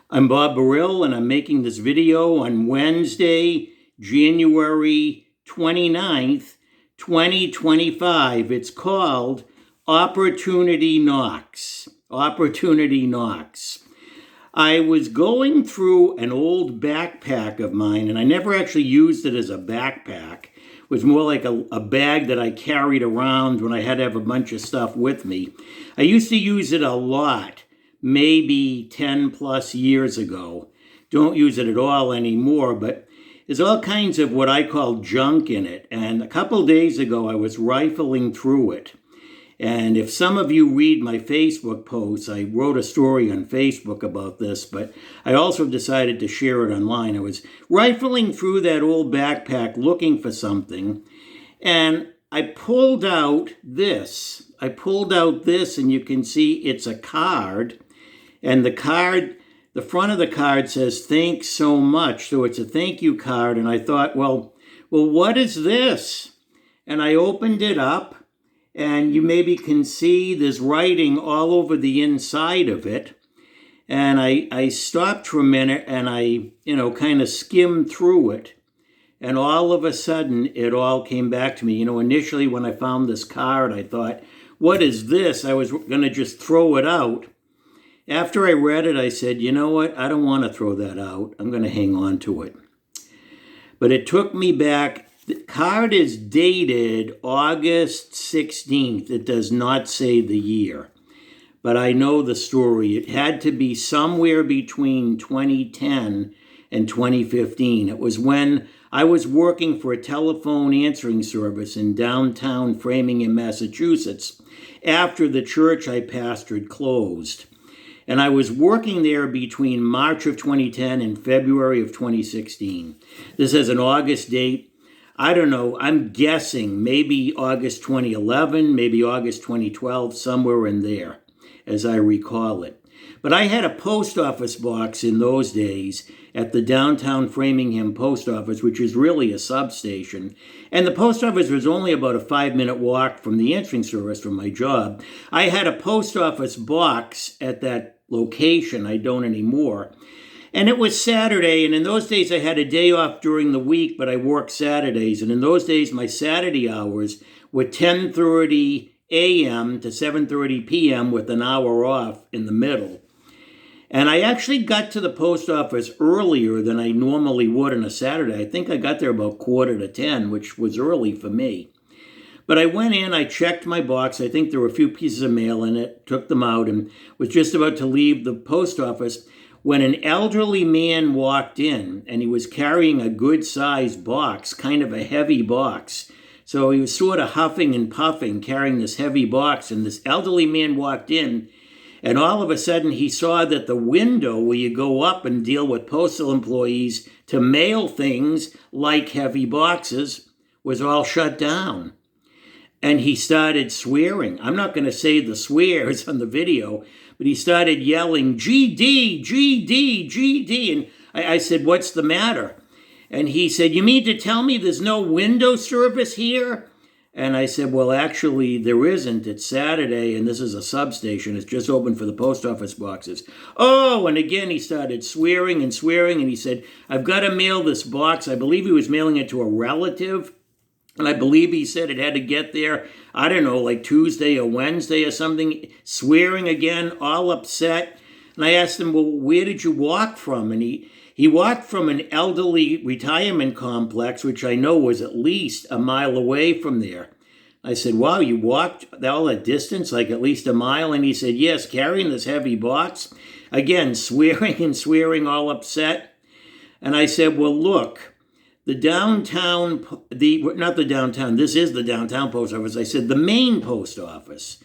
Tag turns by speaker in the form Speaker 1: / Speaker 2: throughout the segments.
Speaker 1: I'm Bob Burrill, and I'm making this video on Wednesday, January 29th, 2025. It's called Opportunity Knocks. Opportunity Knocks. I was going through an old backpack of mine, and I never actually used it as a backpack. It was more like a bag that I carried around when I had to have a bunch of stuff with me. I used to use it a lot, maybe 10 plus years ago. Don't use it at all anymore, but there's all kinds of what I call junk in it. And a couple days ago, I was rifling through it. And if some of you read my Facebook posts, I wrote a story on Facebook about this, but I also decided to share it online. I was rifling through that old backpack looking for something, and I pulled out this. And you can see it's a card, and the front of the card says, "Thanks so much." So it's a thank you card, and I thought, well, what is this? And I opened it up, and you maybe can see there's writing all over the inside of it. And I stopped for a minute and I, kind of skimmed through it. And all of a sudden, it all came back to me. Initially when I found this card, I thought, what is this? I was going to just throw it out. After I read it, I said, you know what? I don't want to throw that out. I'm going to hang on to it. But it took me back. The card is dated August 16th. It does not say the year, but I know the story. It had to be somewhere between 2010 and 2015. It was when I was working for a telephone answering service in downtown Framingham, Massachusetts, after the church I pastored closed. And I was working there between March of 2010 and February of 2016. This has an August date. I don't know, I'm guessing maybe August 2011, maybe August 2012, somewhere in there, as I recall it. But I had a post office box in those days at the downtown Framingham post office, which is really a substation. And the post office was only about a 5-minute walk from the answering service from my job. I had a post office box at that location. I don't anymore. And it was Saturday, and in those days I had a day off during the week, but I worked Saturdays. And in those days, my Saturday hours were 10:30 a.m. to 7:30 p.m. with an hour off in the middle. And I actually got to the post office earlier than I normally would on a Saturday. I think I got there about 9:45, which was early for me. But I went in, I checked my box. I think there were a few pieces of mail in it, took them out, and was just about to leave the post office when an elderly man walked in, and he was carrying a good-sized box, kind of a heavy box. So he was sort of huffing and puffing, carrying this heavy box, and this elderly man walked in, and all of a sudden he saw that the window where you go up and deal with postal employees to mail things like heavy boxes was all shut down. And he started swearing. I'm not going to say the swears on the video, but he started yelling, GD, GD, GD. And I said, what's the matter? And he said, you mean to tell me there's no window service here? And I said, well, actually, there isn't. It's Saturday, and this is a substation. It's just open for the post office boxes. Oh, and again, he started swearing, and he said, I've got to mail this box. I believe he was mailing it to a relative. And I believe he said it had to get there, I don't know, like Tuesday or Wednesday or something, swearing again, all upset. And I asked him, well, where did you walk from? And he walked from an elderly retirement complex, which I know was at least a mile away from there. I said, wow, you walked all that distance, like at least a mile? And he said, yes, carrying this heavy box. Again, swearing, all upset. And I said, well, look, this is the downtown post office. I said, the main post office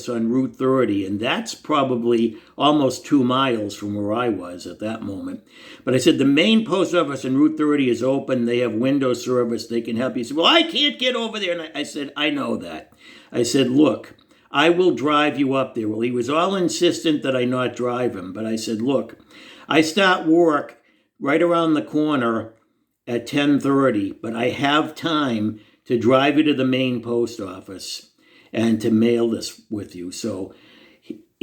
Speaker 1: on Route 30, and that's probably almost 2 miles from where I was at that moment. But I said, the main post office on Route 30 is open. They have window service. They can help you. He said, well, I can't get over there. And I said, I know that. I said, look, I will drive you up there. Well, he was all insistent that I not drive him. But I said, look, I start work right around the corner at 10:30, but I have time to drive you to the main post office and to mail this with you. So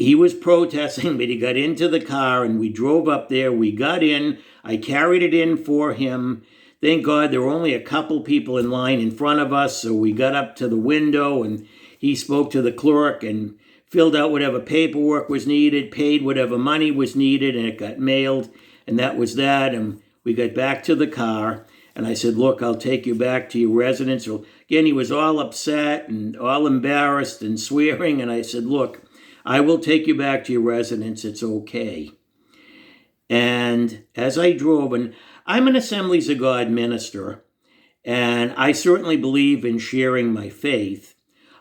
Speaker 1: he was protesting, but he got into the car and we drove up there. We got in. I carried it in for him. Thank God there were only a couple people in line in front of us, so we got up to the window and he spoke to the clerk and filled out whatever paperwork was needed, paid whatever money was needed, and it got mailed, and that was that. And we got back to the car, and I said, look, I'll take you back to your residence. So again, he was all upset and all embarrassed and swearing, and I said, look, I will take you back to your residence. It's okay. And as I drove, and I'm an Assemblies of God minister, and I certainly believe in sharing my faith.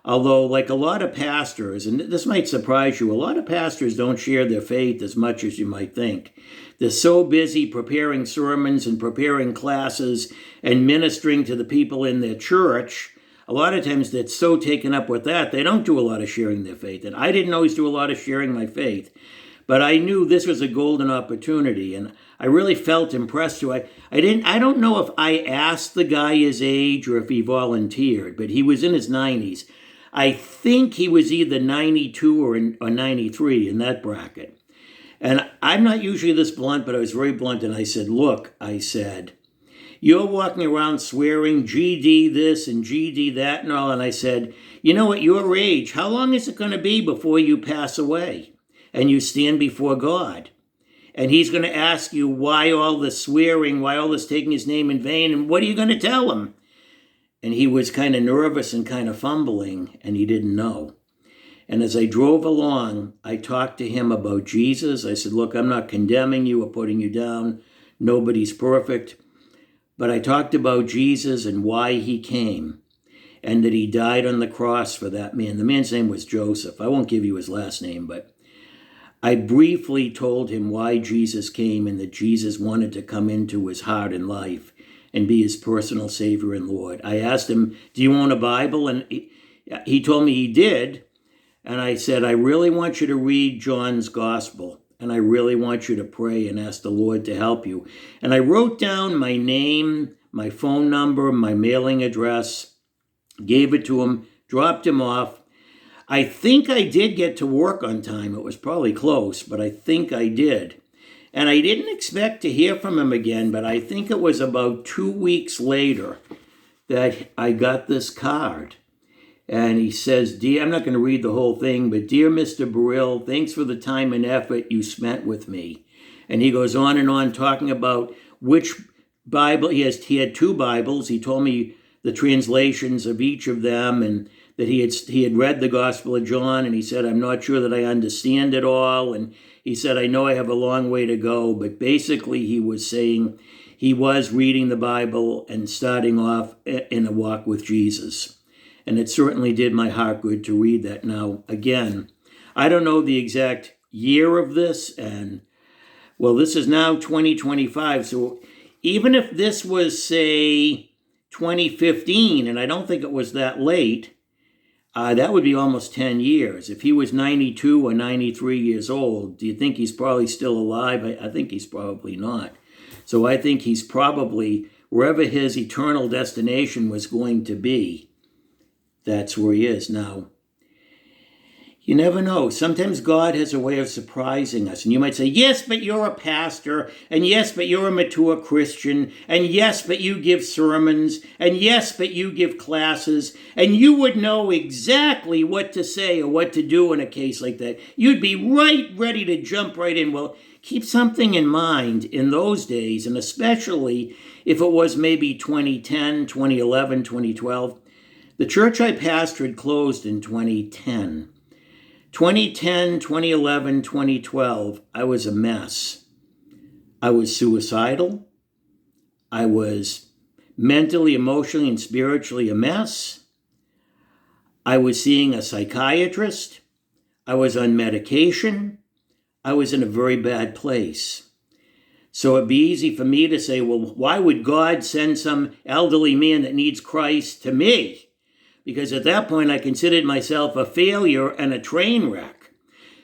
Speaker 1: Although, like a lot of pastors, and this might surprise you, a lot of pastors don't share their faith as much as you might think. They're so busy preparing sermons and preparing classes and ministering to the people in their church. A lot of times they're so taken up with that, they don't do a lot of sharing their faith. And I didn't always do a lot of sharing my faith. But I knew this was a golden opportunity, and I really felt impressed to. I don't know if I asked the guy his age or if he volunteered, but he was in his 90s. I think he was either 92 or 93 in that bracket. And I'm not usually this blunt, but I was very blunt, and I said, look, I said, you're walking around swearing GD this and GD that and all, and I said, you know, at your age, how long is it going to be before you pass away and you stand before God? And he's going to ask you why all this swearing, why all this taking his name in vain, and what are you going to tell him? And he was kind of nervous and kind of fumbling, and he didn't know. And as I drove along, I talked to him about Jesus. I said, look, I'm not condemning you or putting you down. Nobody's perfect. But I talked about Jesus and why he came, and that he died on the cross for that man. The man's name was Joseph. I won't give you his last name, but I briefly told him why Jesus came and that Jesus wanted to come into his heart and life and be his personal Savior and Lord. I asked him, do you own a Bible? And he told me he did. And I said, I really want you to read John's Gospel. And I really want you to pray and ask the Lord to help you. And I wrote down my name, my phone number, my mailing address, gave it to him, dropped him off. I think I did get to work on time. It was probably close, but I think I did. And I didn't expect to hear from him again, but I think it was about 2 weeks later that I got this card. And he says, I'm not going to read the whole thing, but Dear Mr. Burrill, thanks for the time and effort you spent with me. And he goes on and on talking about which Bible, he had 2 Bibles. He told me the translations of each of them, and that he had read the Gospel of John, and he said, I'm not sure that I understand it all. And he said, I know I have a long way to go, but basically he was saying he was reading the Bible and starting off in a walk with Jesus. And it certainly did my heart good to read that. Now, again, I don't know the exact year of this, and, well, this is now 2025, so even if this was, say, 2015, and I don't think it was that late, that would be almost 10 years. If he was 92 or 93 years old, do you think he's probably still alive? I think he's probably not. So I think he's probably, wherever his eternal destination was going to be, that's where he is now. You never know. Sometimes God has a way of surprising us. And you might say, yes, but you're a pastor. And yes, but you're a mature Christian. And yes, but you give sermons. And yes, but you give classes. And you would know exactly what to say or what to do in a case like that. You'd be right ready to jump right in. Well, keep something in mind in those days, and especially if it was maybe 2010, 2011, 2012. The church I pastored closed in 2010. 2010, 2011, 2012, I was a mess. I was suicidal. I was mentally, emotionally, and spiritually a mess. I was seeing a psychiatrist. I was on medication. I was in a very bad place. So it'd be easy for me to say, well, why would God send some elderly man that needs Christ to me? Because at that point, I considered myself a failure and a train wreck.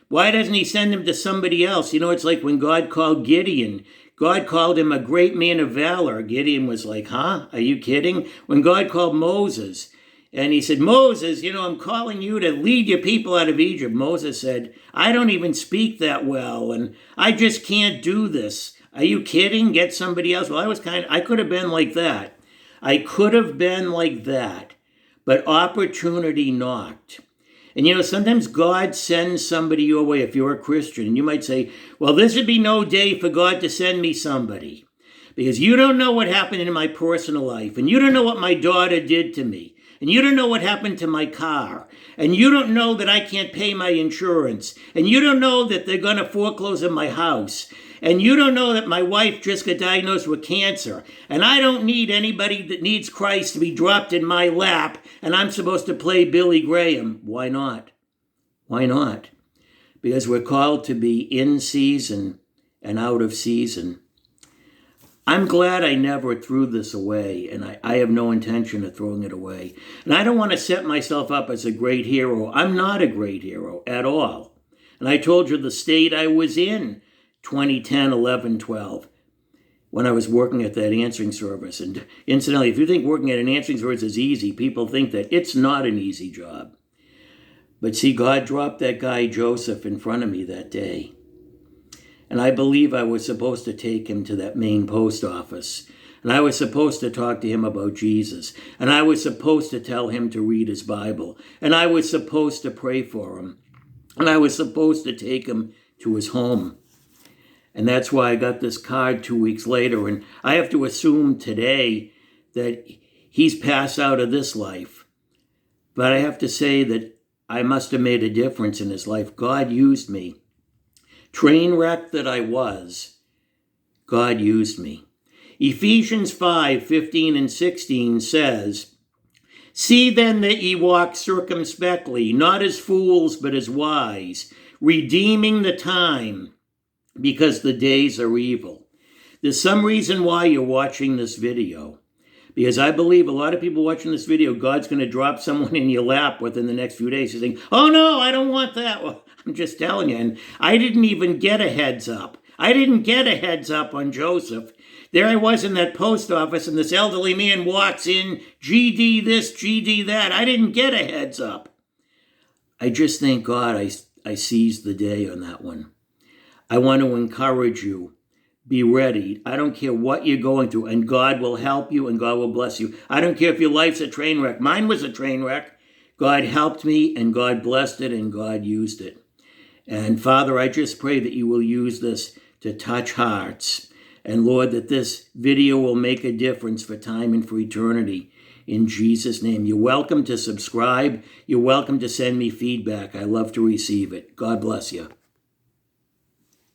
Speaker 1: Why doesn't he send him to somebody else? You know, it's like when God called Gideon. God called him a great man of valor. Gideon was like, huh? Are you kidding? When God called Moses, And he said, Moses, I'm calling you to lead your people out of Egypt. Moses said, I don't even speak that well, and I just can't do this. Are you kidding? Get somebody else. Well, I could have been like that. I could have been like that. But opportunity knocked. And sometimes God sends somebody your way if you're a Christian. And you might say, well, this would be no day for God to send me somebody. Because you don't know what happened in my personal life. And you don't know what my daughter did to me. And you don't know what happened to my car. And you don't know that I can't pay my insurance. And you don't know that they're going to foreclose on my house. And you don't know that my wife just got diagnosed with cancer. And I don't need anybody that needs Christ to be dropped in my lap. And I'm supposed to play Billy Graham. Why not? Why not? Because we're called to be in season and out of season. I'm glad I never threw this away, and I have no intention of throwing it away. And I don't want to set myself up as a great hero. I'm not a great hero at all. And I told you the state I was in 2010, 11, 12, when I was working at that answering service. And incidentally, if you think working at an answering service is easy, people think that it's not an easy job. But see, God dropped that guy Joseph in front of me that day. And I believe I was supposed to take him to that Maine post office. And I was supposed to talk to him about Jesus. And I was supposed to tell him to read his Bible. And I was supposed to pray for him. And I was supposed to take him to his home. And that's why I got this card 2 weeks later. And I have to assume today that he's passed out of this life. But I have to say that I must have made a difference in his life. God used me. Train wreck that I was, God used me. Ephesians 5:15 and 16 says, See then that ye walk circumspectly, not as fools, but as wise, redeeming the time, because the days are evil. There's some reason why you're watching this video. Because I believe a lot of people watching this video, God's going to drop someone in your lap within the next few days. You're saying, oh no, I don't want that. Well, I'm just telling you. And I didn't even get a heads up. I didn't get a heads up on Joseph. There I was in that post office and this elderly man walks in, GD this, GD that. I didn't get a heads up. I just thank God I seized the day on that one. I want to encourage you. Be ready. I don't care what you're going through, and God will help you and God will bless you. I don't care if your life's a train wreck. Mine was a train wreck. God helped me and God blessed it and God used it. And Father, I just pray that you will use this to touch hearts. And Lord, that this video will make a difference for time and for eternity. In Jesus' name. You're welcome to subscribe. You're welcome to send me feedback. I love to receive it. God bless you.